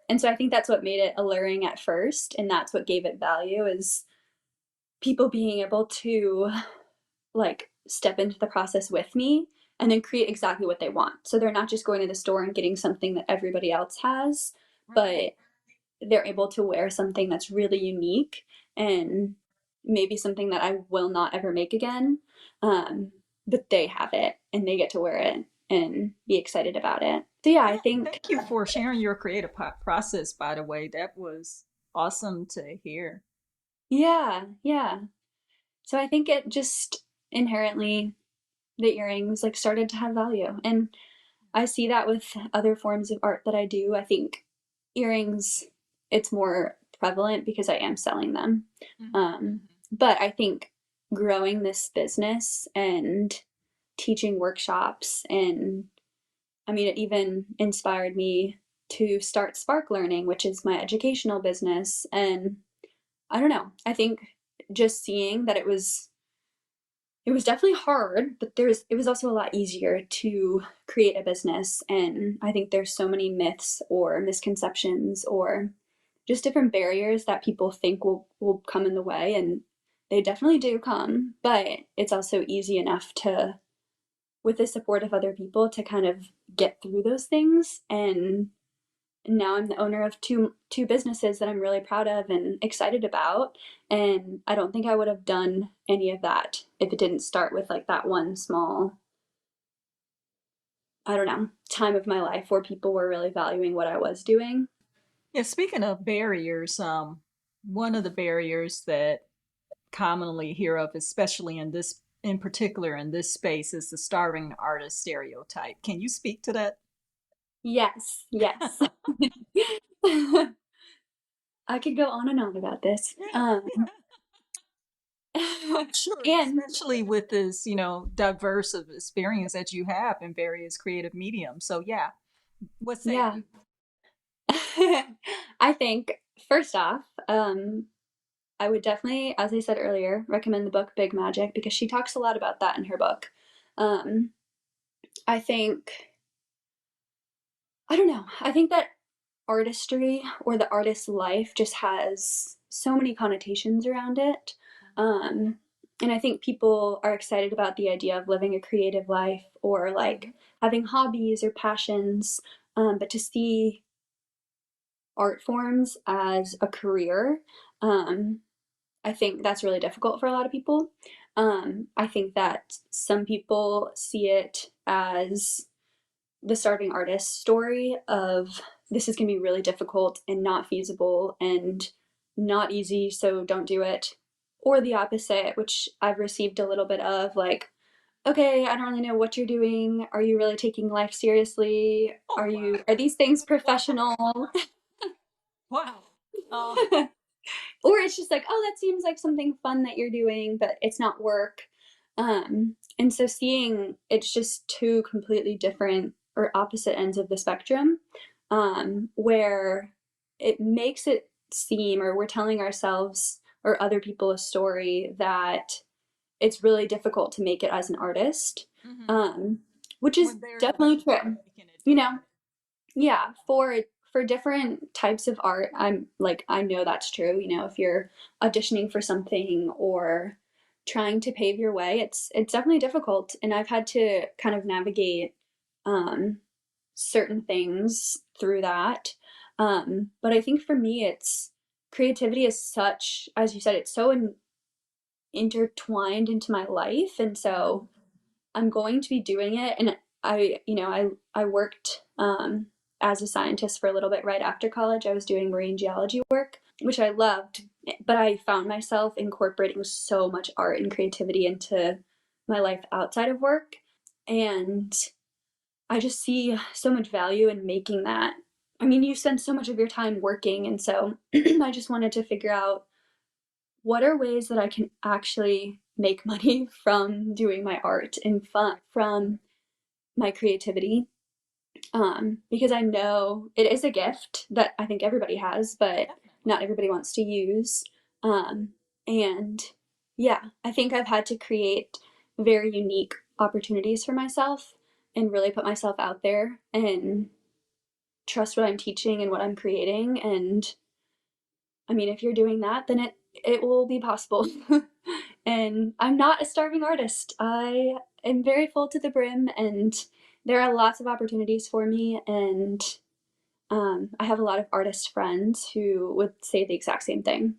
And so I think that's what made it alluring at first. And that's what gave it value, is people being able to like step into the process with me and then create exactly what they want. So they're not just going to the store and getting something that everybody else has, Right. but they're able to wear something that's really unique and maybe something that I will not ever make again. Um, but they have it and they get to wear it and be excited about it. So yeah, I Yeah. think Thank you for sharing your creative process, by the way. That was awesome to hear. yeah, yeah. So I think it just inherently, the earrings like started to have value. And I see that with other forms of art that I do. I think earrings, it's more prevalent because I am selling them. Mm-hmm. Um, but I think growing this business and teaching workshops, and I mean, it even inspired me to start Spark Learning, which is my educational business. And I don't know, I think just seeing that it was definitely hard, but it was also a lot easier to create a business. And I think there's so many myths or misconceptions or just different barriers that people think will come in the way, and they definitely do come, but it's also easy enough to, with the support of other people, to kind of get through those things. And now I'm the owner of two businesses that I'm really proud of and excited about. And I don't think I would have done any of that if it didn't start with like that one small, I don't know, time of my life where people were really valuing what I was doing. Yeah, speaking of barriers, one of the barriers that commonly hear of, especially in particular in this space, is the starving artist stereotype. Can you speak to that? Yes, yes. I could go on and on about this. Yeah. I'm sure, And especially with this, diverse of experience that you have in various creative mediums. So yeah, what say yeah, you? I think first off, I would definitely, as I said earlier, recommend the book Big Magic because she talks a lot about that in her book. Um, I think, I don't know, I think that artistry or the artist's life just has so many connotations around it. Um, and I think people are excited about the idea of living a creative life or like having hobbies or passions. But to see art forms as a career, um, I think that's really difficult for a lot of people. I think that some people see it as the starving artist story of this is going to be really difficult and not feasible and not easy, so don't do it. or the opposite, which I've received a little bit of, like, okay, I don't really know what you're doing. Are you really taking life seriously? Oh, wow. Are these things professional? Wow. Uh, Or it's just like, oh, that seems like something fun that you're doing, but it's not work. And so seeing it's just two completely different or opposite ends of the spectrum, where it makes it seem, or we're telling ourselves or other people a story that it's really difficult to make it as an artist, mhm. um, which is When there's a definitely way of true. making it You different. know, yeah, for different types of art, I'm like, I know that's true. You know, if you're auditioning for something or trying to pave your way, it's definitely difficult. And I've had to kind of navigate um, certain things through that. But I think for me, it's creativity is such, as you said, it's so intertwined into my life, and so I'm going to be doing it. And I worked as a scientist for a little bit right after college. I was doing marine geology work, which I loved, but I found myself incorporating so much art and creativity into my life outside of work. And I just see so much value in making that. I mean, you spend so much of your time working, and so I just wanted to figure out what are ways that I can actually make money from doing my art and fun from my creativity, because I know it is a gift that I think everybody has, but Definitely. not everybody wants to use. Um, and yeah, I think I've had to create very unique opportunities for myself and really put myself out there and trust what I'm teaching and what I'm creating. And I mean, if you're doing that, then it will be possible. And I'm not a starving artist. I am very full to the brim, and there are lots of opportunities for me. And I have a lot of artist friends who would say the exact same thing.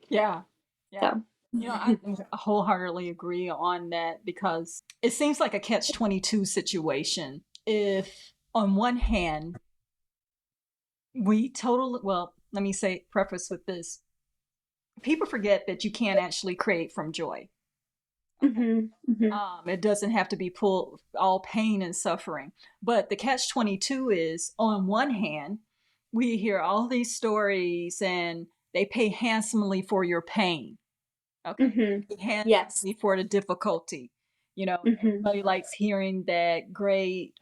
Yeah. Yeah. So, I wholeheartedly agree on that because it seems like a catch-22 situation. If on one hand, well, let me say, preface with this. People forget that you can't actually create from joy. Okay. hmm. It doesn't have to be pulled all pain and suffering. But the catch-22 is on one hand, we hear all these stories and they pay handsomely for your pain. Okay. Hmm. They pay Yes. handsomely for the difficulty. Hmm. Everybody likes hearing that great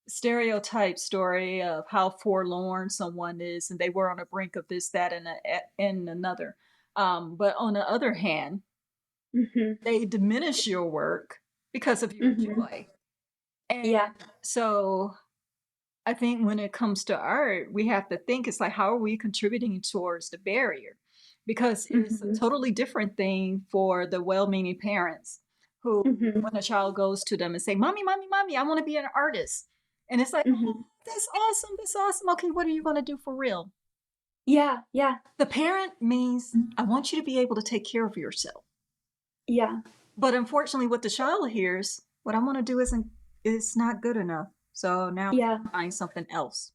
stereotype story of how forlorn someone is and they were on the brink of this, that, and another. But on the other hand, Hmm. they diminish your work because of your Hmm. joy. And Yeah. so I think when it comes to art, we have to think it's like, how are we contributing towards the barrier? Because it's a Hmm. totally different thing for the well meaning parents who, Hmm. when a child goes to them and say, Mommy, Mommy, Mommy, I want to be an artist. And it's like, oh, Hmm. that's awesome. That's awesome. Okay, what are you going to do for real? Yeah. Yeah. The parent means, I want you to be able to take care of yourself. Yeah. But unfortunately, what the child hears, what I want to do is not good enough. So now Yeah. find something else.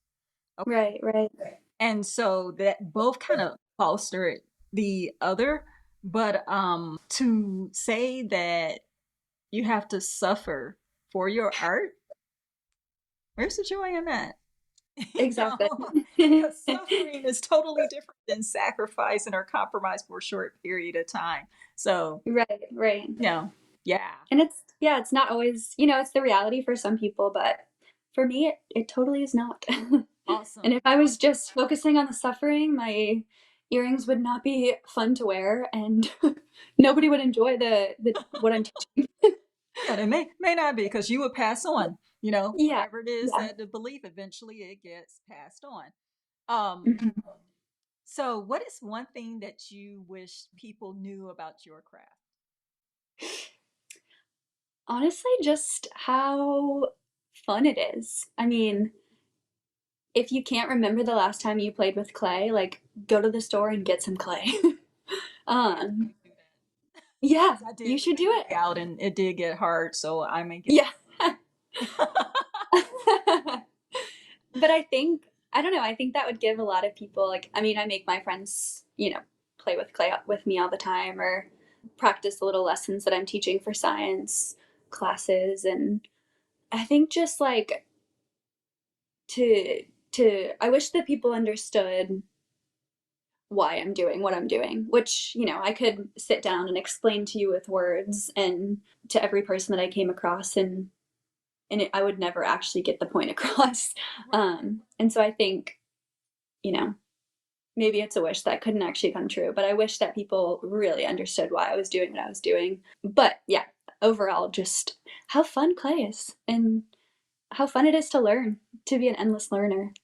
Okay. Right. Right. And so that both kind of foster the other, but to say that you have to suffer for your art, where's the joy in that? Exactly. Because suffering is totally different than sacrificing or compromise for a short period of time. So, Right. Right. you know, yeah. And it's, yeah, it's not always, it's the reality for some people, but for me, it totally is not. And Awesome. if I was just focusing on the suffering, my earrings would not be fun to wear, and nobody would enjoy the what I'm teaching. Yeah, they may not be because you would pass on, Yeah. whatever it is Yeah. that the belief eventually it gets passed on. Um, Mhm. so what is one thing that you wish people knew about your craft? Honestly, just how fun it is. I mean, if you can't remember the last time you played with clay, like go to the store and get some clay. I um, might do that yeah, because I you did should leave do clay it. out and it did get hard, so I may get Yeah. that. But I think, I don't know, I think that would give a lot of people, like, I mean, I make my friends, play with clay with me all the time, or practice the little lessons that I'm teaching for science classes. And I think just like to I wish that people understood why I'm doing what I'm doing, which, I could sit down and explain to you with words and to every person that I came across, I would never actually get the point across. And so I think, you know, maybe it's a wish that couldn't actually come true, but I wish that people really understood why I was doing what I was doing. But yeah, overall, just how fun clay is and how fun it is to learn, to be an endless learner.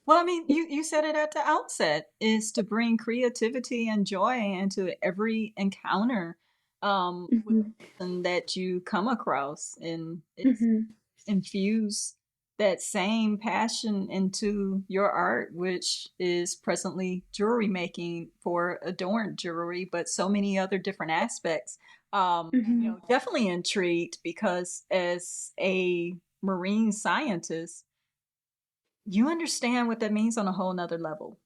Well, I mean, you said it at the outset, is to bring creativity and joy into every encounter with Mm-hmm. a person that you come across, and it's Mm-hmm. infuse that same passion into your art, which is presently jewelry making for adorned jewelry, but so many other different aspects. Mm-hmm. Definitely intrigued because as a marine scientist, you understand what that means on a whole nother level.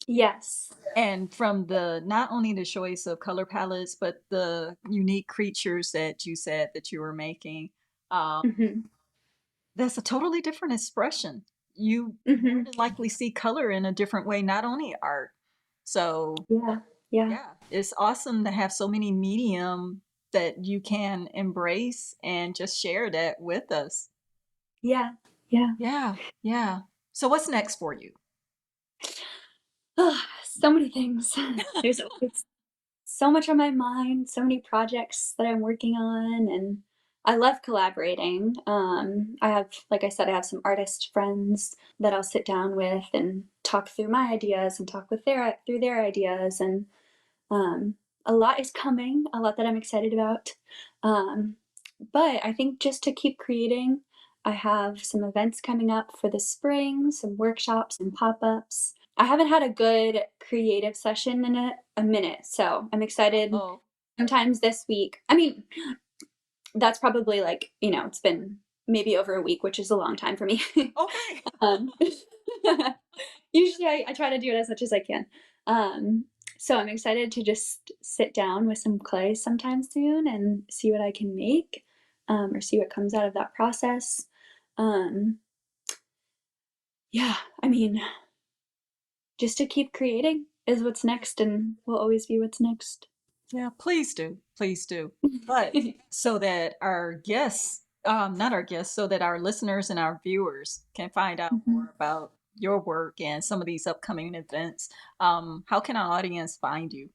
Yes. And from the not only the choice of color palettes, but the unique creatures that you said that you were making, um, Mm-hmm. that's a totally different expression. You more Mm-hmm. than likely see color in a different way, not only art. So Yeah. Yeah. yeah, it's awesome to have so many medium that you can embrace and just share that with us. Yeah. Yeah. Yeah, yeah. So what's next for you? Oh, so many things. There's always so much on my mind, so many projects that I'm working on, and I love collaborating. I have, like I said, I have some artist friends that I'll sit down with and talk through my ideas and talk with their ideas, and um, a lot is coming, a lot that I'm excited about. Um, but I think just to keep creating, I have some events coming up for the spring, some workshops and pop ups. I haven't had a good creative session in a minute, so I'm excited. Oh, Sometimes this week, I mean, that's probably like, it's been maybe over a week, which is a long time for me. okay. um, Usually I try to do it as much as I can. Um, so I'm excited to just sit down with some clay sometime soon and see what I can make, or see what comes out of that process. Um, yeah, I mean, just to keep creating is what's next and will always be what's next. Yeah, please do. Please do. But so that our guests, not our guests, so that our listeners and our viewers can find out Mhm. more about your work and some of these upcoming events, how can our audience find you?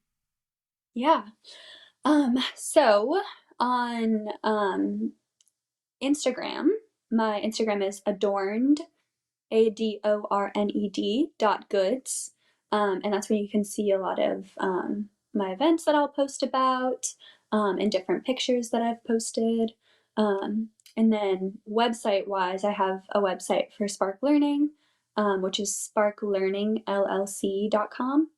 Yeah. So on Instagram, my Instagram is adorned, ADORNED .goods. And that's where you can see a lot of my events that I'll post about, and different pictures that I've posted. And then website wise, I have a website for Spark Learning, which is sparklearningllc.com.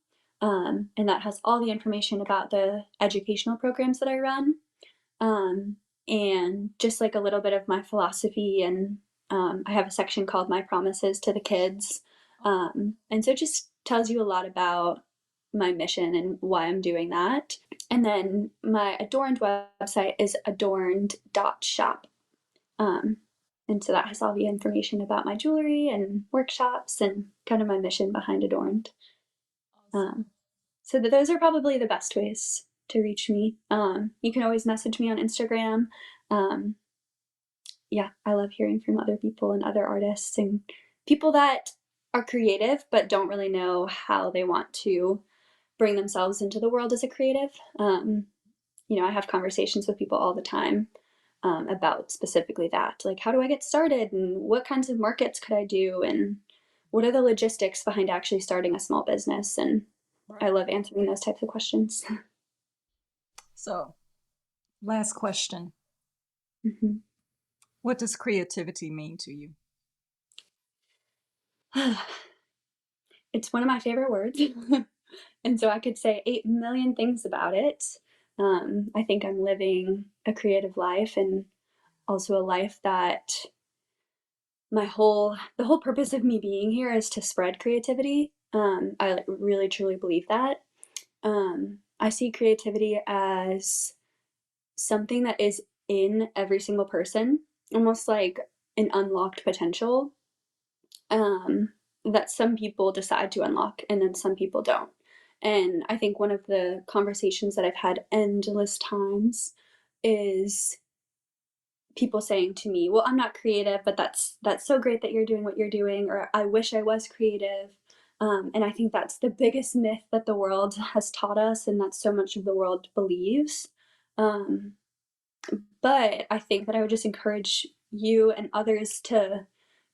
And that has all the information about the educational programs that I run, um, and just like a little bit of my philosophy. And I have a section called My Promises to the Kids. And so it just tells you a lot about my mission and why I'm doing that. And then my Adorned website is adorned.shop. Um, and so that has all the information about my jewelry and workshops and kind of my mission behind Adorned. Awesome. Um, so those are probably the best ways to reach me. You can always message me on Instagram. Um, yeah, I love hearing from other people and other artists and people that are creative but don't really know how they want to bring themselves into the world as a creative. I have conversations with people all the time, about specifically that. Like, how do I get started? And what kinds of markets could I do? And what are the logistics behind actually starting a small business? And I Right. love answering those types of questions. So, last question. Mhm. What does creativity mean to you? It's one of my favorite words. And so I could say 8 million things about it. I think I'm living a creative life, and also a life that the whole purpose of me being here is to spread creativity. I really truly believe that. I see creativity as something that is in every single person, almost like an unlocked potential, that some people decide to unlock and then some people don't. And I think one of the conversations that I've had endless times is people saying to me, "Well, I'm not creative, but that's so great that you're doing what you're doing," or "I wish I was creative." And I think that's the biggest myth that the world has taught us, and that so much of the world believes. Um, but I think that I would just encourage you and others to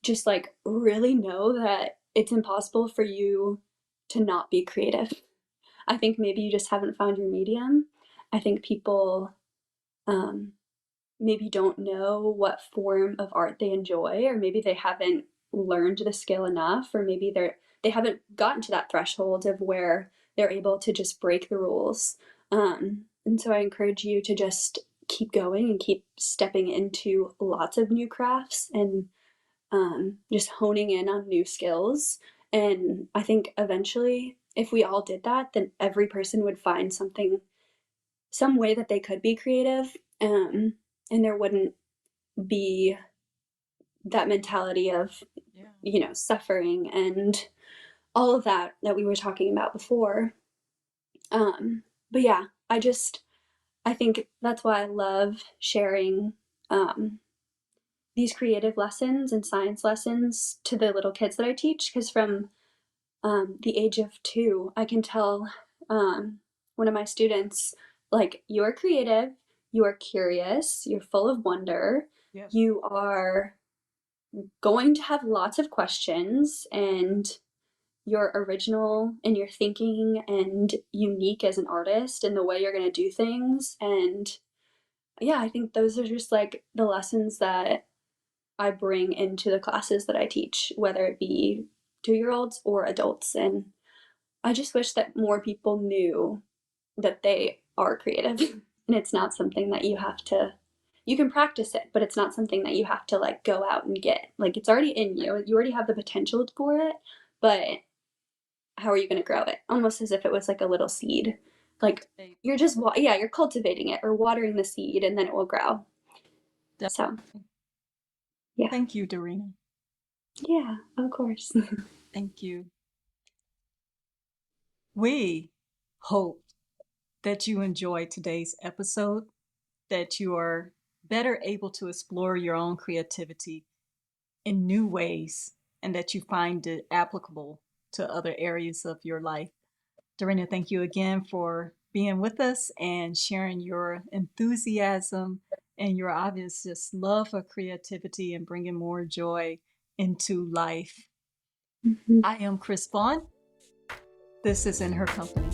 just like really know that it's impossible for you to not be creative. I think maybe you just haven't found your medium. I think people um, maybe don't know what form of art they enjoy, or maybe they haven't learned the skill enough, or maybe they haven't gotten to that threshold of where they're able to just break the rules. And so I encourage you to just keep going and keep stepping into lots of new crafts, and just honing in on new skills. And I think eventually, if we all did that, then every person would find something, some way that they could be creative. And there wouldn't be that mentality of, Yeah. suffering and all of that we were talking about before. But yeah, I think that's why I love sharing these creative lessons and science lessons to the little kids that I teach, because from the age of 2, I can tell one of my students, like, you're creative, you are curious, you're full of wonder, Yes. you are going to have lots of questions, and you're original in your thinking and unique as an artist in the way you're going to do things. And yeah, I think those are just like the lessons that I bring into the classes that I teach, whether it be 2-year-olds or adults. And I just wish that more people knew that they are creative and it's not something that you can practice it, but it's not something that you have to like go out and get. Like, it's already in you. You already have the potential for it, but how are you going to grow it? Almost as if it was like a little seed. Like, you're just yeah, you're cultivating it or watering the seed, and then it will grow. So, yeah. Thank you, Darina. Yeah, of course. Thank you. We hope that you enjoyed today's episode, that you are better able to explore your own creativity in new ways, and that you find it applicable to other areas of your life. Darina, thank you again for being with us and sharing your enthusiasm and your obvious just love for creativity and bringing more joy into life. Mhm. I am Chris Vaughn. This is In Her Company.